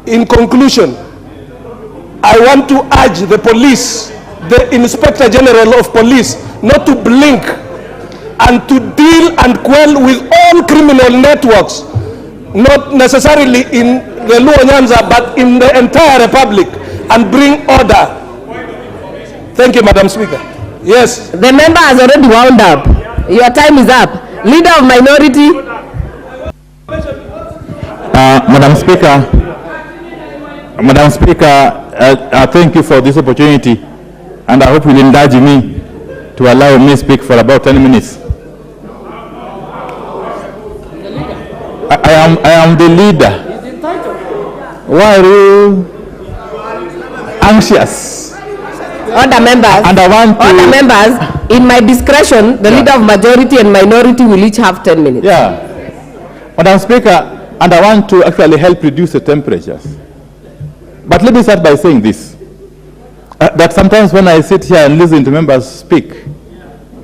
In conclusion, I want to urge the police, the Inspector General of Police, not to blink and to deal and quell with all criminal networks, not necessarily in the Luo Nyanza, but in the entire Republic, and bring order. Thank you, Madam Speaker. Yes. The member has already wound up. Your time is up. Leader of Minority. Madam Speaker, I thank you for this opportunity, and I hope you will indulge me to allow me to speak for about 10 minutes. I am the leader. Why are you anxious? Other members. And I want to... Other members, in my discretion, the leader of Majority and Minority will each have 10 minutes. Yeah. Madam Speaker, and I want to actually help reduce the temperatures. But let me start by saying this. That sometimes when I sit here and listen to members speak,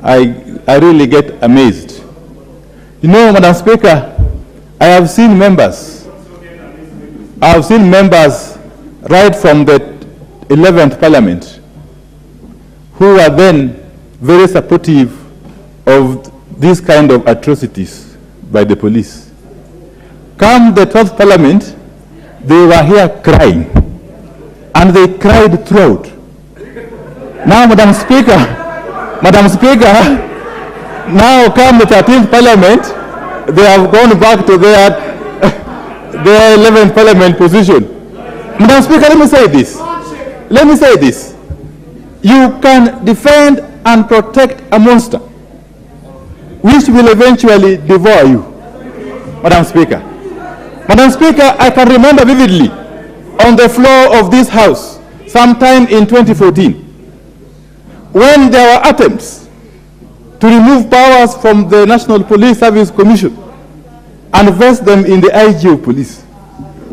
I really get amazed. You know, Madam Speaker, I have seen members right from the 11th Parliament who are then very supportive of these kind of atrocities by the police. Come the 12th Parliament, they were here crying, and they cried throughout. Now, Madam Speaker, now come the 13th Parliament, they have gone back to their 11th Parliament position. Madam Speaker, let me say this. You can defend and protect a monster which will eventually devour you. Madam Speaker, I can remember vividly on the floor of this House sometime in 2014 when there were attempts to remove powers from the National Police Service Commission and vest them in the IG of Police.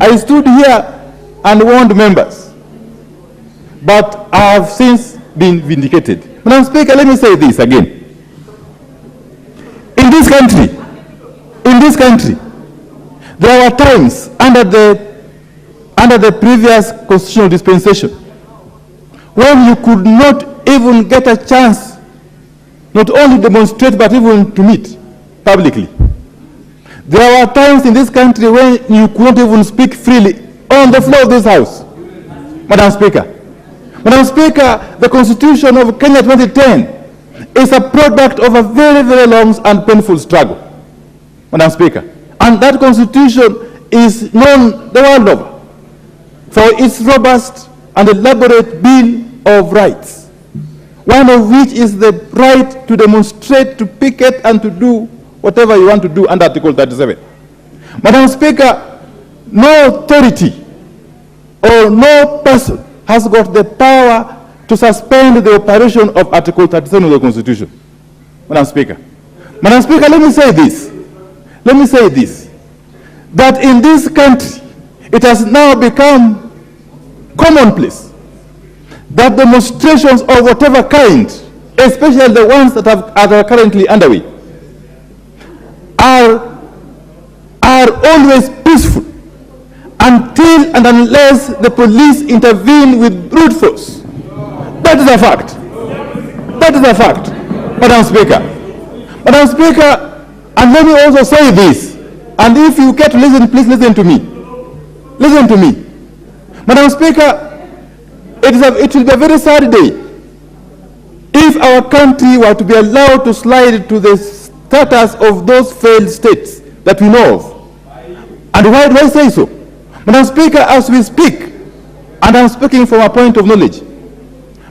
I stood here and warned members, but I have since been vindicated. Madam Speaker, let me say this again. In this country, there were times under the previous constitutional dispensation when you could not even get a chance not only demonstrate but even to meet publicly. There were times in this country when you could not even speak freely on the floor of this House. Madam Speaker, the Constitution of Kenya 2010 is a product of a very, very long and painful struggle. Madam Speaker, and that Constitution is known the world over for its robust and elaborate Bill of Rights, one of which is the right to demonstrate, to picket, and to do whatever you want to do under Article 37. Madam Speaker, no authority or no person has got the power to suspend the operation of Article 37 of the Constitution. Madam Speaker, let me say this, that in this country, it has now become commonplace that demonstrations of whatever kind, especially the ones that are currently underway, are always peaceful until and unless the police intervene with brute force. That is a fact. Madam Speaker, and let me also say this, and if you care to listen, please listen to me. Madam Speaker, it will be a very sad day if our country were to be allowed to slide to the status of those failed states that we know of. And why do I say so? Madam Speaker, as we speak, and I'm speaking from a point of knowledge,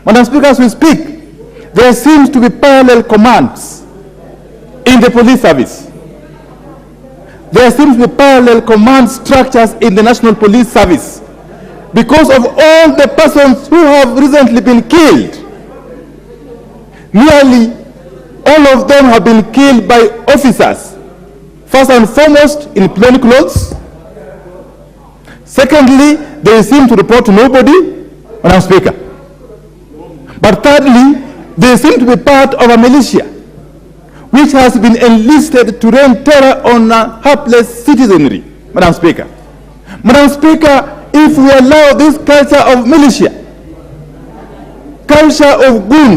Madam Speaker, as we speak, there seems to be parallel commands in the police service. There seems to be parallel command structures in the National Police Service because of all the persons who have recently been killed. Nearly all of them have been killed by officers, first and foremost in plain clothes. Secondly, they seem to report to nobody, Madam Speaker. But thirdly, they seem to be part of a militia which has been enlisted to rain terror on a helpless citizenry, Madam Speaker. Madam Speaker, if we allow this culture of militia, culture of goons,